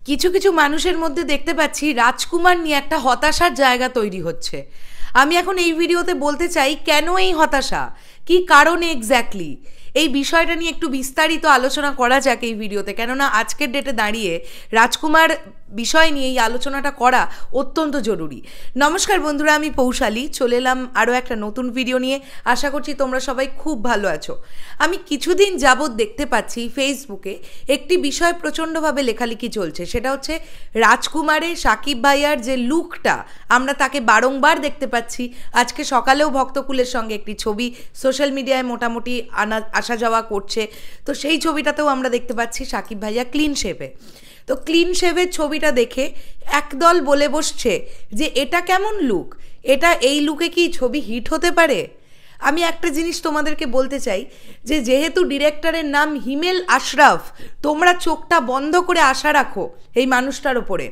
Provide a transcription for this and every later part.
কিছু কিছু মানুষের মধ্যে দেখতে পাচ্ছি রাজকুমার নিয়ে একটা হতাশার জায়গা তৈরি হচ্ছে। আমি এখন এই ভিডিওতে বলতে চাই কেন এই হতাশা, কি কারণে এক্স্যাক্টলি এই বিষয়টা নিয়ে একটু বিস্তারিত আলোচনা করা যাক এই ভিডিওতে। কেননা আজকের ডেটে দাঁড়িয়ে রাজকুমার বিষয় নিয়ে এই আলোচনাটা করা অত্যন্ত জরুরি। নমস্কার বন্ধুরা, আমি পৌশালী চলে এলাম আরও একটা নতুন ভিডিও নিয়ে। আশা করছি তোমরা সবাই খুব ভালো আছো। আমি কিছুদিন যাবৎ দেখতে পাচ্ছি ফেসবুকে একটি বিষয় প্রচণ্ডভাবে লেখালেখি চলছে, সেটা হচ্ছে রাজকুমারের সাকিব ভাইয়ার যে লুকটা আমরা তাকে বারংবার দেখতে পাচ্ছি। আজকে সকালেও ভক্তকুলের সঙ্গে একটি ছবি সোশ্যাল মিডিয়ায় মোটামুটি আসা যাওয়া করছে, তো সেই ছবিটাতেও আমরা দেখতে পাচ্ছি সাকিব ভাইয়া ক্লিন শেভে। তো ক্লিন শেভের ছবিটা দেখে একদল বলে বসছে যে এটা কেমন লুক, এই লুকে কি ছবি হিট হতে পারে? আমি একটা জিনিস তোমাদেরকে বলতে চাই যে যেহেতু ডিরেক্টরের নাম হিমেল আশরাফ, তোমরা চোখটা বন্ধ করে আশা রাখো এই মানুষটার ওপরে।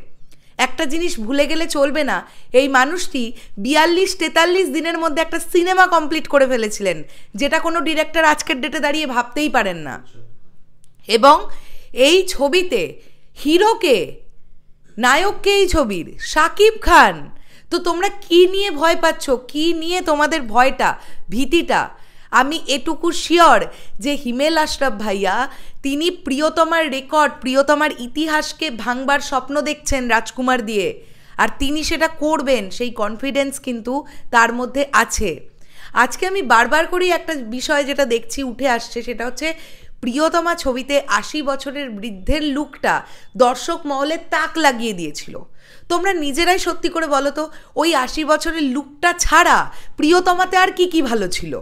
একটা জিনিস ভুলে গেলে চলবে না, এই মানুষটি 42-43 দিনের মধ্যে একটা সিনেমা কমপ্লিট করে ফেলেছিলেন, যেটা কোনো ডিরেক্টর আজকের ডেটে দাঁড়িয়ে ভাবতেই পারেন না। এবং এই ছবিতে হিরোকে, নায়ককে এই ছবির শাকিব খান। তো তোমরা কি নিয়ে ভয় পাচ্ছ, কি নিয়ে তোমাদের ভয়টা, ভীতিটা? আমি এটুকু শিওর যে হিমেল আশরাফ ভাইয়া তিনি প্রিয়তমার রেকর্ড, প্রিয়তমার ইতিহাসকে ভাঙবার স্বপ্ন দেখছেন রাজকুমার দিয়ে, আর তিনি সেটা করবেন, সেই কনফিডেন্স কিন্তু তার মধ্যে আছে। আজকে আমি বারবার করেই একটা বিষয় যেটা দেখছি উঠে আসছে, সেটা হচ্ছে প্রিয়তমা ছবিতে 80 বছরের বৃদ্ধের লুকটা দর্শক মহলে তাক লাগিয়ে দিয়েছিল। তোমরা নিজেরাই সত্যি করে বলো তো, ওই 80 বছরের লুকটা ছাড়া প্রিয়তমাতে আর কি ভালো ছিল?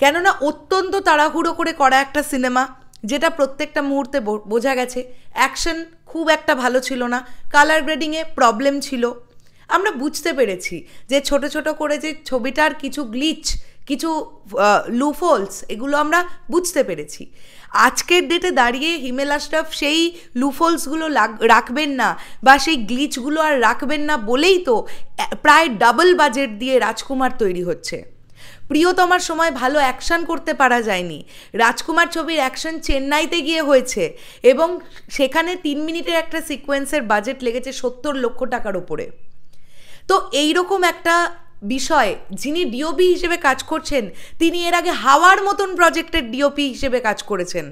কেননা অত্যন্ত তাড়াহুড়ো করে করা একটা সিনেমা, যেটা প্রত্যেকটা মুহূর্তে বোঝা গেছে অ্যাকশন খুব একটা ভালো ছিল না, কালার গ্রেডিংয়ে প্রবলেম ছিল। আমরা বুঝতে পেরেছি যে ছোট ছোট করে যে ছবিটার কিছু গ্লিচ, কিছু লুফোলস, এগুলো আমরা বুঝতে পেরেছি। আজকের ডেটে দাঁড়িয়ে হিমেল আশরাফ সেই লুফোলসগুলো রাখবেন না বা সেই গ্লিচগুলো আর রাখবেন না বলেই তো প্রায় ডাবল বাজেট দিয়ে রাজকুমার তৈরি হচ্ছে। প্রিয়তমার সময় ভালো অ্যাকশন করতে পারা যায়নি, রাজকুমার ছবির অ্যাকশন চেন্নাইতে গিয়ে হয়েছে এবং সেখানে 3 মিনিটের একটা সিকোয়েন্সের বাজেট লেগেছে 70 লক্ষ টাকার ওপরে। তো এইরকম একটা বিষয়, যিনি ডিওপি হিসেবে কাজ করছেন, তিনি এর আগে হাওয়ার মতন প্রজেক্টের ডিওপি হিসেবে কাজ করেছেন।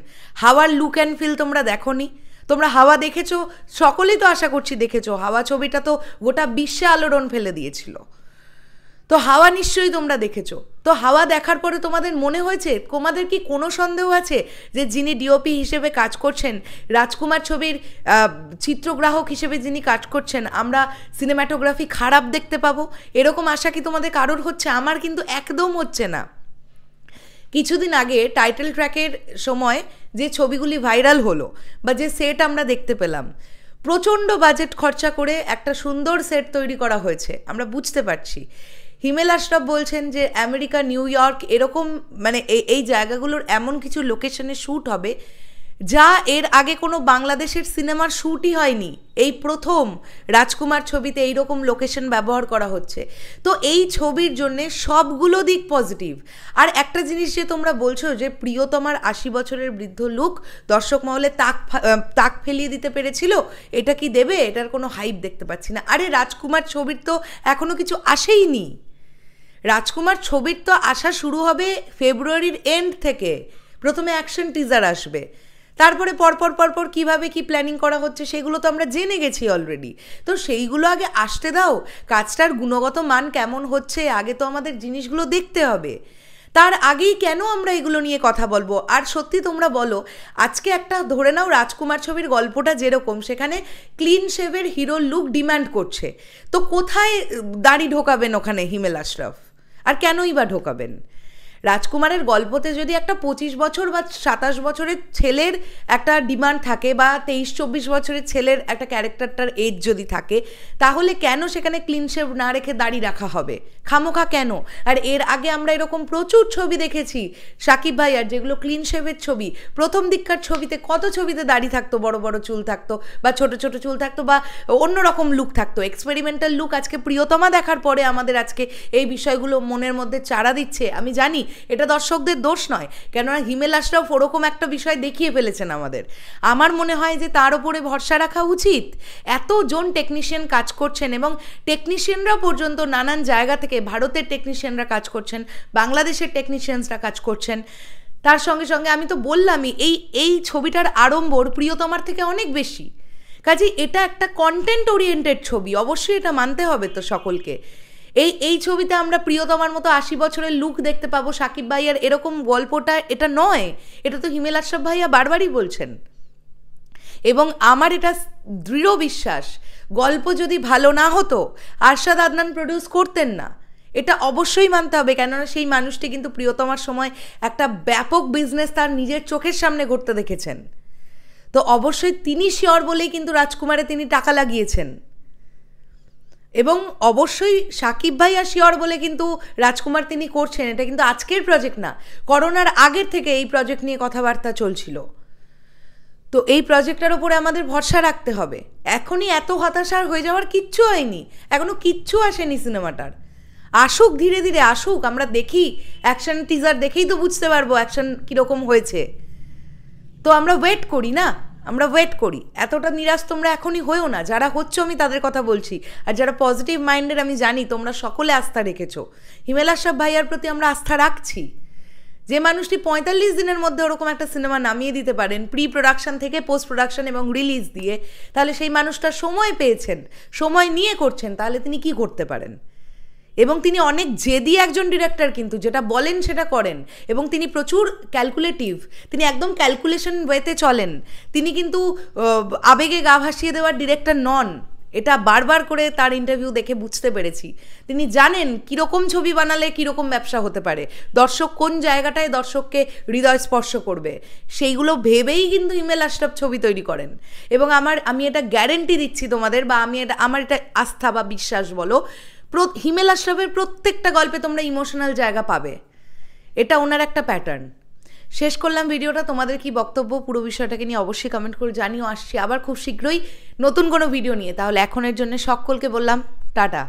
হাওয়ার লুক অ্যান্ড ফিল তোমরা দেখোনি? তোমরা হাওয়া দেখেছো? সকলেই তো আশা করছি দেখেছো। হাওয়া ছবিটা তো গোটা বিশ্বে আলোড়ন ফেলে দিয়েছিল। তো হাওয়া নিশ্চয়ই তোমরা দেখেছো। তো হাওয়া দেখার পরে তোমাদের মনে হয়েছে, তোমাদের কি কোনো সন্দেহ আছে যে যিনি ডিওপি হিসেবে কাজ করছেন, রাজকুমার ছবির চিত্রগ্রাহক হিসেবে যিনি কাজ করছেন, আমরা সিনেমাটোগ্রাফি খারাপ দেখতে পাবো? এরকম আশা কি তোমাদের কারোর হচ্ছে? আমার কিন্তু একদম হচ্ছে না। কিছুদিন আগে টাইটেল ট্র্যাকের সময় যে ছবিগুলি ভাইরাল হলো বা যে সেট আমরা দেখতে পেলাম, প্রচণ্ড বাজেট খরচা করে একটা সুন্দর সেট তৈরি করা হয়েছে, আমরা বুঝতে পারছি। হিমেল আশরাফ বলছেন যে আমেরিকা, নিউ ইয়র্ক, এরকম মানে এই জায়গাগুলোর এমন কিছু লোকেশনে শ্যুট হবে যা এর আগে কোনো বাংলাদেশের সিনেমার শ্যুটই হয়নি। এই প্রথম রাজকুমার ছবিতে এইরকম লোকেশন ব্যবহার করা হচ্ছে। তো এই ছবির জন্যে সবগুলো দিক পজিটিভ। আর একটা জিনিস যে তোমরা বলছো যে প্রিয়তমার 80 বছরের বৃদ্ধ লুক দর্শক মহলে তাক ফেলিয়ে দিতে পেরেছিল, এটা কি দেবে? এটার কোনো হাইপ দেখতে পাচ্ছি না। আরে রাজকুমার ছবির তো এখনও কিছু আসেইনি। রাজকুমার ছবির তো আসা শুরু হবে ফেব্রুয়ারির এন্ড থেকে। প্রথমে অ্যাকশন টিজার আসবে, তারপরে পরপর কীভাবে কি প্ল্যানিং করা হচ্ছে সেগুলো তো আমরা জেনে গেছি অলরেডি। তো সেইগুলো আগে আসতে দাও। কাজটার গুণগত মান কেমন হচ্ছে আগে তো আমাদের জিনিসগুলো দেখতে হবে, তার আগেই কেন আমরা এগুলো নিয়ে কথা বলবো? আর সত্যি তোমরা বলো, আজকে একটা ধরে নাও রাজকুমার ছবির গল্পটা যেরকম, সেখানে ক্লিন শেভের হিরোর লুক ডিমান্ড করছে, তো কোথায় দাড়ি ঢোকাবেন ওখানে হিমেল আশরাফ? আর কেনই বা ঢোকাবেন? রাজকুমারের গল্পতে যদি একটা 25 বছর বা 27 বছরের ছেলের একটা ডিমান্ড থাকে বা 23-24 বছরের ছেলের একটা ক্যারেক্টারটার এজ যদি থাকে, তাহলে কেন সেখানে ক্লিন শেভ না রেখে দাড়ি রাখা হবে খামোখা কেন? আর এর আগে আমরা এরকম প্রচুর ছবি দেখেছি সাকিব ভাইয়ার, যেগুলো ক্লিন শেভের ছবি। প্রথম দিককার ছবিতে কত ছবিতে দাড়ি থাকতো, বড় বড় চুল থাকতো বা ছোট ছোট চুল থাকতো বা অন্যরকম লুক থাকতো, এক্সপেরিমেন্টাল লুক। আজকে প্রিয়তমা দেখার পরে আমাদের আজকে এই বিষয়গুলো মনের মধ্যে চাড়া দিচ্ছে। আমি জানি এটা দর্শকদের দোষ নয়, কেননা হিমেল আশরাফ ওরকম একটা বিষয় দেখিয়ে ফেলেছেন আমাদের। আমার মনে হয় যে তার ওপরে ভরসা রাখা উচিত। এতজন টেকনিশিয়ান কাজ করছেন এবং টেকনিশিয়ানরা পর্যন্ত নানান জায়গা থেকে, ভারতের টেকনিশিয়ানরা কাজ করছেন, বাংলাদেশের টেকনিশিয়ানসরা কাজ করছেন। তার সঙ্গে সঙ্গে আমি তো বললামই এই ছবিটার আড়ম্বর প্রিয়তমার থেকে অনেক বেশি। কাজেই এটা একটা কন্টেন্ট ওরিয়েন্টেড ছবি, অবশ্যই এটা মানতে হবে তো সকলকে। এই ছবিতে আমরা প্রিয়তমার মতো 80 বছরের লুক দেখতে পাবো, সাকিব ভাইয়ার এরকম গল্পটা এটা নয়। এটা তো হিমেল আশরাফ ভাইয়া বারবারই বলছেন। এবং আমার এটা দৃঢ় বিশ্বাস, গল্প যদি ভালো না হতো আরশাদ আদনান প্রডিউস করতেন না, এটা অবশ্যই মানতে হবে। কেননা সেই মানুষটি কিন্তু প্রিয়তমার সময় একটা ব্যাপক বিজনেস তার নিজের চোখের সামনে ঘটতে দেখেছেন। তো অবশ্যই তিনি শিওর বলেই কিন্তু রাজকুমারে তিনি টাকা লাগিয়েছেন। এবং অবশ্যই সাকিব ভাইয়া শিওর বলে কিন্তু রাজকুমার তিনি করছেন। এটা কিন্তু আজকের প্রজেক্ট না, করোনার আগের থেকে এই প্রজেক্ট নিয়ে কথাবার্তা চলছিল। তো এই প্রজেক্টটার ওপরে আমাদের ভরসা রাখতে হবে। এখনই এত হতাশার হয়ে যাওয়ার কিচ্ছু হয়নি, এখনও কিচ্ছু আসেনি সিনেমাটার। আসুক, ধীরে ধীরে আসুক, আমরা দেখি, অ্যাকশন টিজার দেখেই তো বুঝতে পারবো অ্যাকশন কীরকম হয়েছে। তো আমরা ওয়েট করি না, আমরা ওয়েট করি। এতটা নিরাশ তোমরা এখনই হয়েও না, যারা হচ্ছ আমি তাদের কথা বলছি। আর যারা পজিটিভ মাইন্ডের, আমি জানি তোমরা সকলে আস্থা রেখেছো। হিমেল আশরাফ ভাইয়ার প্রতি আমরা আস্থা রাখছি। যে মানুষটি 45 দিনের মধ্যে ওরকম একটা সিনেমা নামিয়ে দিতে পারেন, প্রি প্রোডাকশন থেকে পোস্ট প্রোডাকশন এবং রিলিজ দিয়ে, তাহলে সেই মানুষটা সময় পেয়েছেন, সময় নিয়ে করছেন, তাহলে তিনি কি করতে পারেন। এবং তিনি অনেক জেদি একজন ডিরেক্টর, কিন্তু যেটা বলেন সেটা করেন। এবং তিনি প্রচুর ক্যালকুলেটিভ, তিনি একদম ক্যালকুলেশন ওয়েতে চলেন। তিনি কিন্তু আবেগে গা ভাসিয়ে দেওয়ার ডিরেক্টর নন। এটা বারবার করে তার ইন্টারভিউ দেখে বুঝতে পেরেছি। তিনি জানেন কীরকম ছবি বানালে কীরকম ব্যবসা হতে পারে, দর্শক কোন জায়গাটায় দর্শককে হৃদয় স্পর্শ করবে, সেইগুলো ভেবেই কিন্তু হিমেল আশরাফ ছবি তৈরি করেন। এবং আমি এটা গ্যারেন্টি দিচ্ছি তোমাদের, বা আমার এটা আস্থা বা বিশ্বাস বলো, হিমেল আশরাফের প্রত্যেকটা গল্পে তোমরা ইমোশনাল জায়গা পাবে। এটা ওনার একটা প্যাটার্ন। শেষ করলাম ভিডিওটা। তোমাদের কি বক্তব্য পুরো বিষয়টাকে নিয়ে অবশ্যই কমেন্ট করে জানিও। আসছি আবার খুব শীঘ্রই নতুন কোনো ভিডিও নিয়ে। তাহলে এখনের জন্য সকলকে বললাম টাটা।